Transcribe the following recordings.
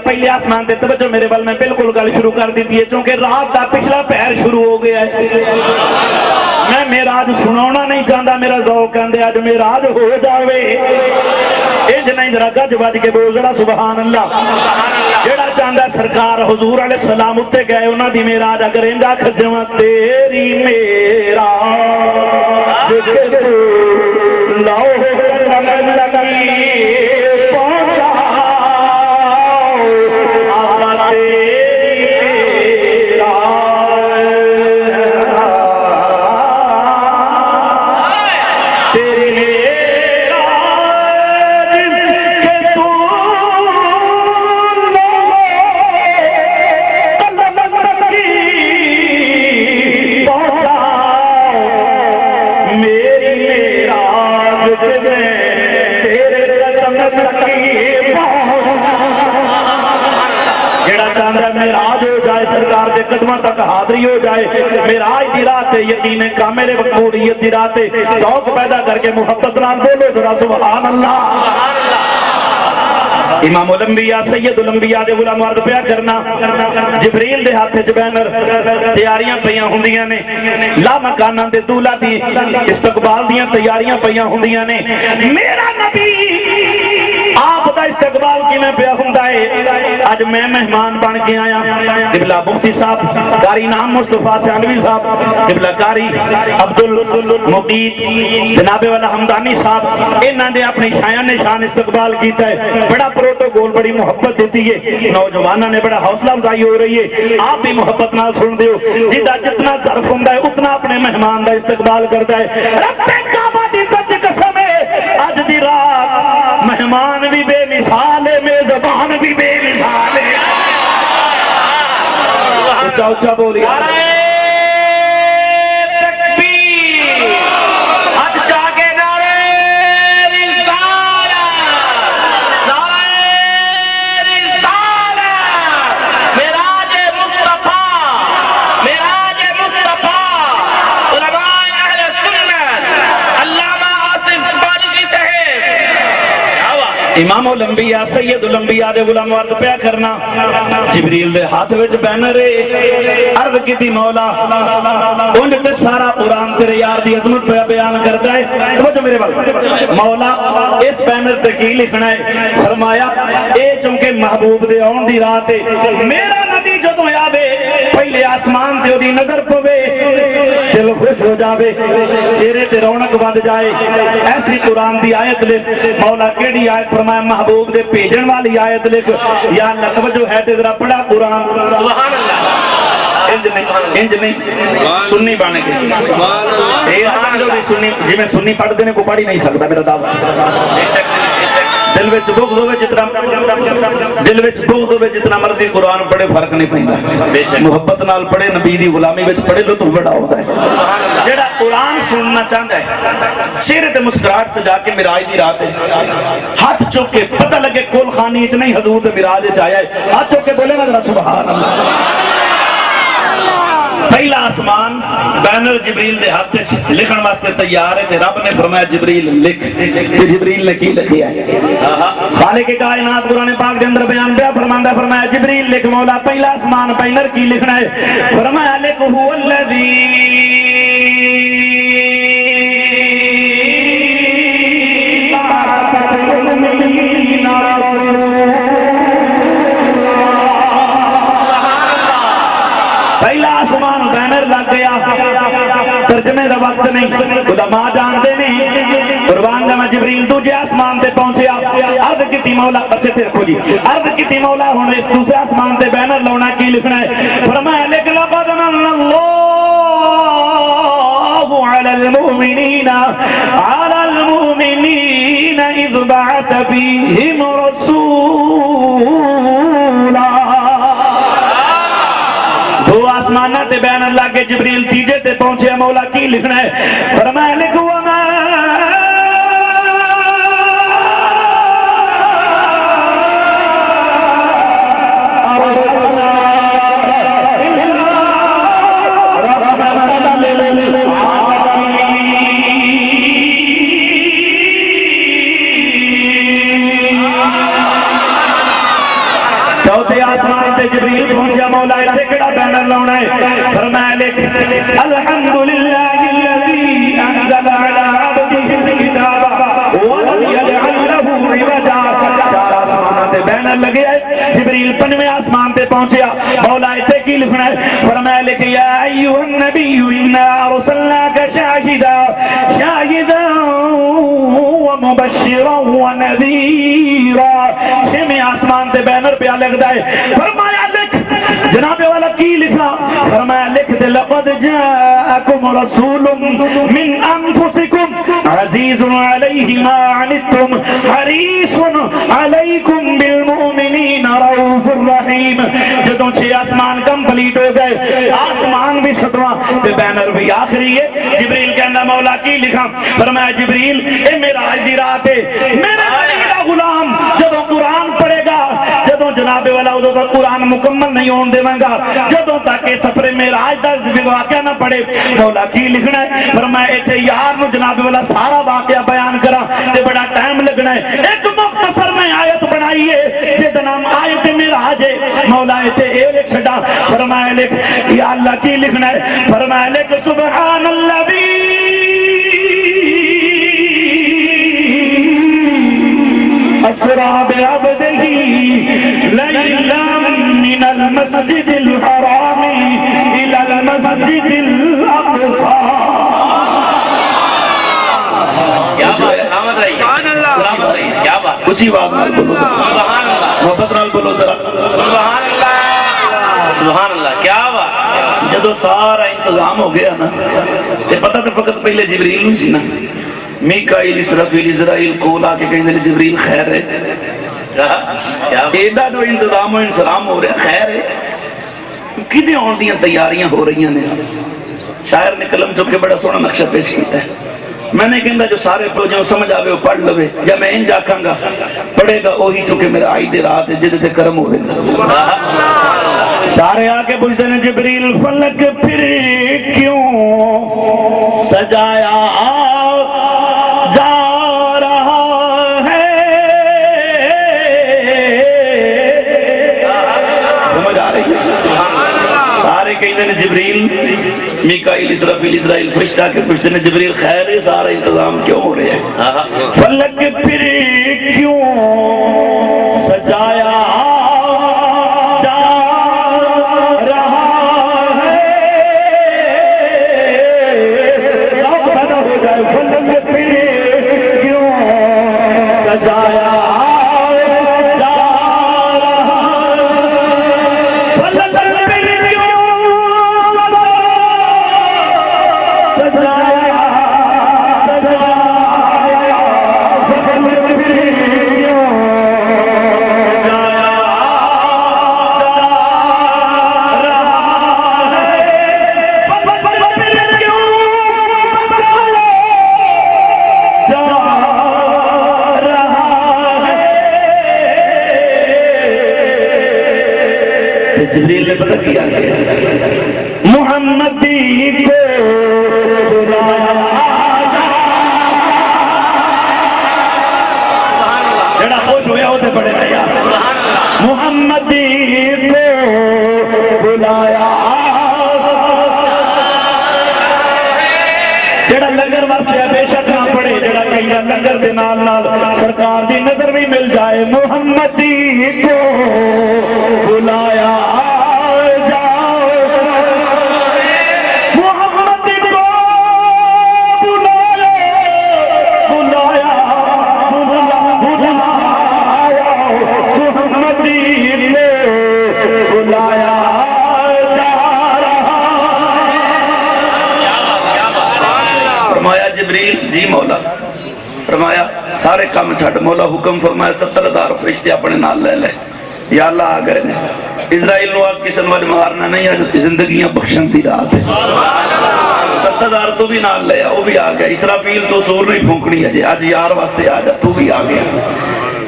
پہلے آسمان تے توجہ میرے بل میں بالکل گل شروع کر دیتی ہے چونکہ رات دا پچھلا پہر شروع ہو گیا ہے. میں معراج سناونا نہیں چاہتا, میرا ذوق کہندے اج معراج ہو جاوے. انج نہیں ذرا گج بج کے بول ذرا سبحان اللہ. جڑا چاہندا سرکار حضور علیہ السلام اتے گئے انہاں دی معراج اگر انج آکھ جواں تیری معراج لاؤ لگی قدمہ تک حاضری ہو جائے. معراج دی رات یقین کامل مقبولیت دی رات ذوق پیدا کر کے محبت نال بولو ذرا سبحان اللہ. امام الانبیاء سید الانبیاء دے غلام عرض پیا کرنا جبریل دے ہاتھ وچ بینر تیاریاں پیاں ہوندیاں نے لا مکاناں دے دولہ دی استقبال دیاں تیاریاں پیاں ہوندیاں نے. میرا نبی آپ دا استقبال کی میں پیا ہوندا ہے. اج میں مہمان بن کے آیا قبلہ مفتی صاحب قاری نام مصطفیٰ سالوی صاحب قبلہ قاری عبدالمقید جناب والا حمدانی صاحب انہاں نے اپنی شایان نشان استقبال کیتا ہے. بڑا پروٹوکول بڑی محبت دیتی ہے. نوجوانوں نے بڑا حوصلہ افزائی ہو رہی ہے. آپ بھی محبت نال سن دیو جدا جتنا ظرف ہوندا ہے اتنا اپنے مہمان دا استقبال کرتا ہے. رب کعبہ دی سچ قسم ہے اج دی رات مہمان بھی بے مثال ہے میزبان بھی بے مثال ہے. اچھا اچھا بولی امام الانبیاء سید الانبیاء دے غلام عرض پیا کرنا جبریل دے ہاتھ وچ بینر عرض کیتی مولا اونج تے سارا قرآن تیرے یار دی عظمت پہ بیان کرتا ہے. توجہ میرے بال مولا اس بینر تے کی لکھنا ہے. فرمایا اے چونکہ محبوب دے آن دی رات ہے میرا نبی جدوں آوے پہلے آسمان تے دی نظر پوے دل خوش ہو جاوے چہرے تے رونق بد جائے. ایسی قرآن دی آیت لکھ. مولا کیڑی آیت؟ فرمایا محبوب دے بھیجن والی آیت لکھ. یا اللہ توجہ ہے تے ذرا پڑھا قرآن. سبحان اللہ. انج نہیں سنی بانے گے جو بھی سنی جی میں سنی پڑھ دینے کو پڑھ ہی نہیں سکتا میرا دعویٰ. دل وچ بغض ہوئے جتنا مرضی قرآن پڑھے فرق نہیں پہندا. محبت نال پڑھے نبی دی غلامی وچ پڑھے لطف بڑا ہوتا ہے. جڑا قرآن سننا چاہتا ہے چہرے تے مسکراہٹ سجا کے معراج دی رات ہے ہاتھ چوک کے پتہ لگے کول خانی وچ نہیں حضور دے معراج وچ آیا ہے ہاتھ چوک کے بولے نا ذرا سبحان اللہ. پہلا آسمان بینر جبریل دے ہاتھ لکھن واسطے تیار ہے تے رب نے فرمایا جبریل لکھ. تے جبریل نے کی لکھیا ہے؟ خالق کائنات قرآن پاک دے اندر بیان پیا فرماندا فرمایا جبریل لکھ. مولا پہلا آسمان بینر کی لکھنا ہے؟ فرمایا لکھ هو الذی پہلا آسمان بینر لگ گیا. ترجمے دا وقت نہیں علماء جانتے نہیں. قربان جاواں جبریل دوجے آسمان تے پہنچیا. عرض کیتی مولا اسے تے رکھو جی. عرض کیتی مولا ہن اس دوسرے آسمان تے بینر لاونا کی لکھنا ہے؟ فرمایا لکھ لقد من اللہ علی المؤمنین اذ بعث فیہم رسولا. دو آسمانہ تے بینر لاگے جبریل تیجے تے پہنچے. مولا کی لکھنا ہے؟ فرمایا لکھ وما الحمدللہ الذی انزل علی عبدہ الکتاب ولم یجعل لہ عوجا. چار آسمان تے بینر لگے جبریل پنجویں آسمان تے پہنچیا مولا ایتھے کی لکھنا ہے فرمایا لکھ یا ایھا النبی انا ارسلناک شاہدا ومبشرا ونذیرا. چھویں آسمان تے بینر پہ لکھدا ہے فرمایا لکھ جناب والا کی لکھا فرمایا لکھ دے لقد جاءکم رسول من انفسکم عزیز علیہ ما عنتم حریص علیکم بالمؤمنین رؤوف الرحیم. جدوں چھ آسمان کمپلیٹ ہو گئے آسمان بھی ستواں تے بینر بھی آخری ہے. جبریل کہندا مولا کی لکھا فرمایا جبریل اے معراج دی رات ہے میرے نبی دا غلام جدوں قرآن پڑھے گا جدوں جناب والا ادوں تک قرآن مکمل نہیں ہون دیواں گا جدوں تک کہ سفر معراج دا واقعہ نہ پڑھے. مولا کی لکھنا ہے فرمایا ایتھے یار نو جناب والا سارا واقعہ بیان کرا تے بڑا ٹائم لگنا ہے. ایک مختصر میں آیت بنائی ہے جے دا نام آیت معراج ہے. مولا ایتھے اے لکھ چھڈا فرمایا لکھ یا اللہ کی لکھنا ہے فرمایا لکھ سبحان الذی اسرا بعبدہ لیلا من المسجد الحرام الى المسجد الاقصى. کیا بات سلامت رہی سلامت رہی کیا بات اچھی بات نال بولو سبحان اللہ محبت نال بولو ذرا سبحان اللہ سبحان اللہ کیا بات. جدو سارا انتظام ہو گیا نا تے پتہ تو فقط پہلے جبریل نہیں سی نا میکائیل اسرافیل اسرائیل کول آ کے کہیں دے جبریل خیر ہے ایڈا جو انتظام و انسلام ہو رہا خیر ہے کدے آن دیاں تیاریاں ہو رہی ہیں. شاعر نے قلم چکے بڑا سونا نقشہ پیش کیتا ہے. میں نے کہندا جو سارے پروجوں سمجھ آوے وہ پڑھ لوے یا میں انج آکھاں گا پڑھے گا وہی چکے میرا آئی دے رات ہے جدے تے کرم ہوئے گا. سارے آکے پوچھتے ہیں جبریل فلک پھر کیوں سجایا جا رہا ہے. سمجھ آ رہی ہے سارے کہتے ہیں جبریل میکائیل اسرافیل اسرائیل فرشتہ کے پوچھتے ہیں جبریل خیر ہے سارا انتظام کیوں ہو رہے ہیں. فلک پھر کیوں سجایا جا رہا ہے. پیدا ہو جائے فلک پھر کیوں سجایا جبریل نے پتہ کیا محمدی کو جڑا خوش ہویا ہوتے پڑے گا یار محمدی کو بلایا جڑا لنگر واسطے بے شک نہ پڑے جڑا کہیں لنگر دے نال نال سرکار دی نظر بھی مل جائے محمدی کو بلایا جی مولا فرمایا سارے کام چھڑ مولا حکم فرمایا 70,000 فرشتے اپنے نال لے لے یا اللہ آ گئے نے اسرائیل نو آگ کسن والے مارنا نہیں ہے زندگیاں بخشن دی رات ہے 70,000 تو بھی نال لیا وہ بھی آ گیا اسرافیل تو سور نہیں پھونکنی ہے آج یار واسطے آ جا تو بھی آ گیا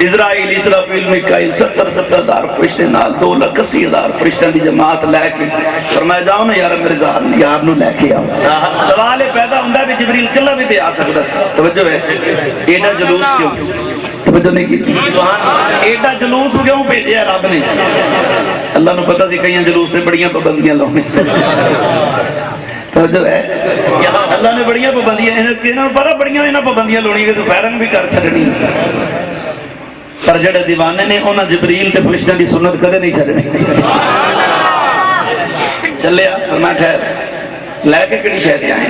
اسرائیل اسرافیل میکائیل 70,000 فرشتے نال 2,80,000 فرشتوں دی جماعت لے کے فرمایا جاؤ نا یار میرے یار نو لے کے آؤ. سوال پیدا ہوندا بھی جبریل کلا بھی تے آ سکدا سی توجہ ہے ایڈا جلوس کیوں توجہ نہیں کی ایڈا جلوس کیوں بھیجیا رب نے اللہ نو پتہ سی کئی جلوس تے بڑیاں پابندیاں لاؤنے تو جو ہے اللہ نے بڑیاں پابندیاں انہوں نے پتا بڑیاں انہاں پابندیاں لونی کہ فیرنگ بھی کر چھڑنی پر جڑے دیوانے نے انہاں جبریل تے فرشتوں دی سنت کدے نہیں چھڑنی چلیا فرمایا ٹھہر لے کے کڑی شے تے آئے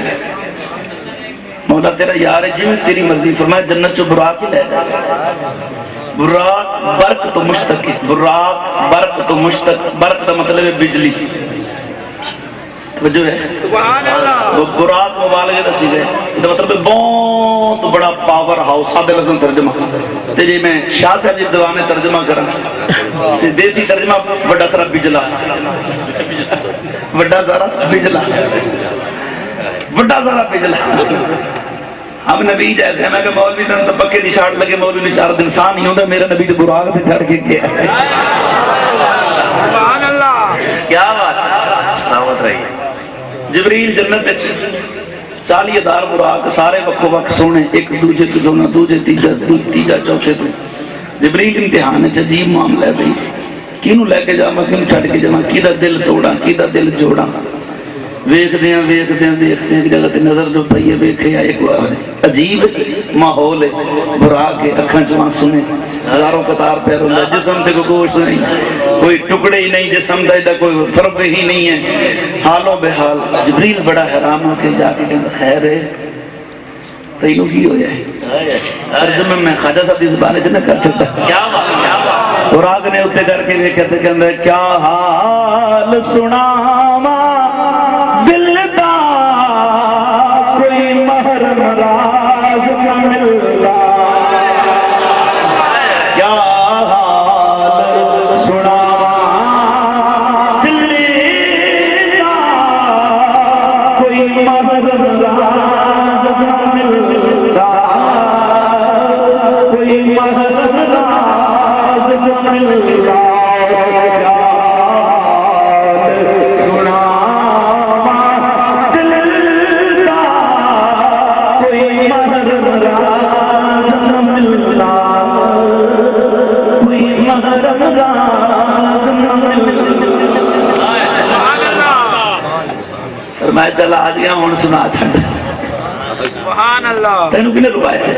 مولا تیرا یار ہے جی میں تیری مرضی فرمایا جنت چو براق ہی لے جا براق برق تو مشتق براق برق تو مشتق برق دا مطلب ہے بجلی توجہ ہے سبحان اللہ وہ براق مبالغے دا سیدھے دا مطلب ہے بہت بڑا پاور ہاؤس سادہ لفظاں ترجمہ تے جی میں شاہ صاحب جی دیوانے ترجمہ کرا دیسی ترجمہ بڑا سارا بجلا بڑا سارا بجلا بڑا سارا بجلا اب نبی جیسے میں کہ مولوی دن تو پکے دی چھاڑ لگے مولوی نے 4 دن سان نہیں ہوتا میرا نبی تو براق دے چھڑ کے گیا سبحان اللہ کیا بات سلامت رہی جبریل جنت 40,000 براق سارے وکھو وقت سونے ایک دوجے تو سونا دوجے تیجا چوتھے تو جبریل امتحان ہے عجیب معاملہ ہے بھئی کینوں لے کے جاواں کینوں چھڑ کے جاواں کیدا دل توڑاں کیدا دل جوڑاں ویکھدیاں ایک جگہ تے نظر جو پئی ہے ویکھیا ایک عجیب ماحول ہے براق کے اکھاں چوں آنسو نے ہزاروں قطار پیر ہوندا جسم تے کوئی گوشت نہیں کوئی ٹکڑے ہی نہیں جسم دا کوئی فرق ہی نہیں ہے حالوں بحال جبریل بڑا حیران ہو کے جا کے کہندا خیر ہے تینوں کی ہویا ہے ترجمہ میں خواجہ صاحب دی زبان وچ نہ کر سکتا کیا بات براق نے اوتے کر کے ویکھیا تے کہندا کیا حال سناواں دل دا کوئی محرم راز نہ ملدا کیا حال سناواں دل دا کوئی محرم راز نہ ملدا کوئی محرم راز نہ ملدا میں چلا آ گیا ہوں سنا چھڑ سبحان اللہ تینوں کنے روایا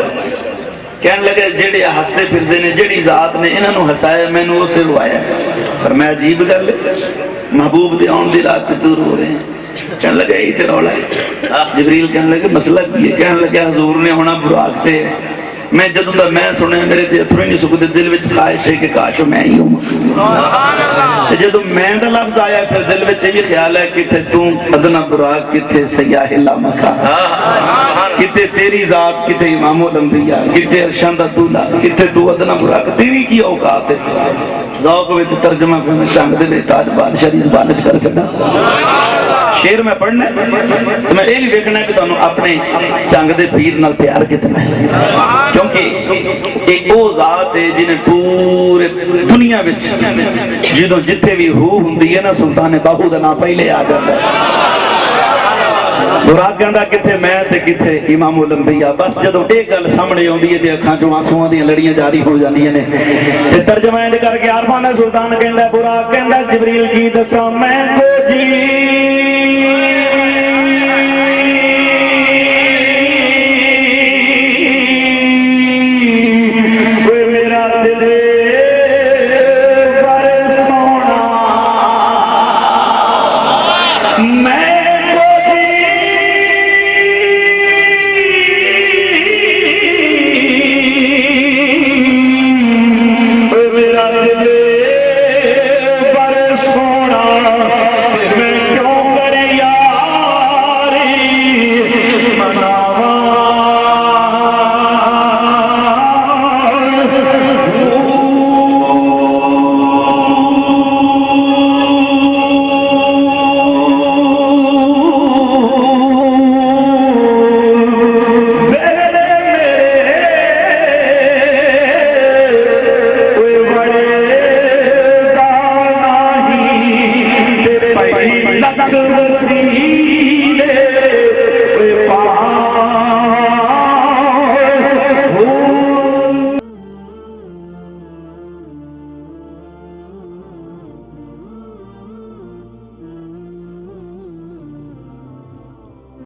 کہنے لگے جڑے ہستے پھردے نے جڑی ذات نے انہاں نو ہسایا میں نو اسے روایا پر میں عجیب گل محبوب دے آن دی رات تے دور ہو رہے ہیں کہنے لگے یہی تے رولا ہے جبریل کہنے لگے مسئلہ کی ہے کہنے لگے حضور نے ہونا براق تے میں جدوں دا میں سنے میرے تے اتھرو نہیں سکدے دل وچ خواہش ہے کہ کاش میں ہی ہوں جدوں میں دا لفظ آیا پھر دل وچ یہ بھی خیال ہے کہ تو ادنا براق کتے سیاح لا مکان کتے تیری ذات کتے امام الانبیاء کتے ارشاد دولا کتے تو ادنا براق تیری کی اوقات ہے ذوق وچ ترجمہ پہ میں چنگ دے تاج بادشاہ دی زبان وچ کر سکدا شیر میں پڑھنا تو میں یہ بھی دیکھنا کہ تانوں اپنے چنگ دے پیر نال پیار کتنا ہے کیونکہ ایک وہ ذات ہے جنہیں پورے دنیا وچ جدوں جتھے بھی ہو ہوندی ہے نا سلطان باہو دا نام پہلے آ جاتا ہے براق کہندا کتھے میں تے کتھے امام الانبیاء بس جدوں یہ گل سامنے آندی ہے تے اکھاں چوں آنسواں دیاں لڑیاں جاری ہو جاندیاں نے تے ترجمہ اینڈ کر کے عارفان سلطان کہندا براق کہندا جبریل کی دساں میں کو جی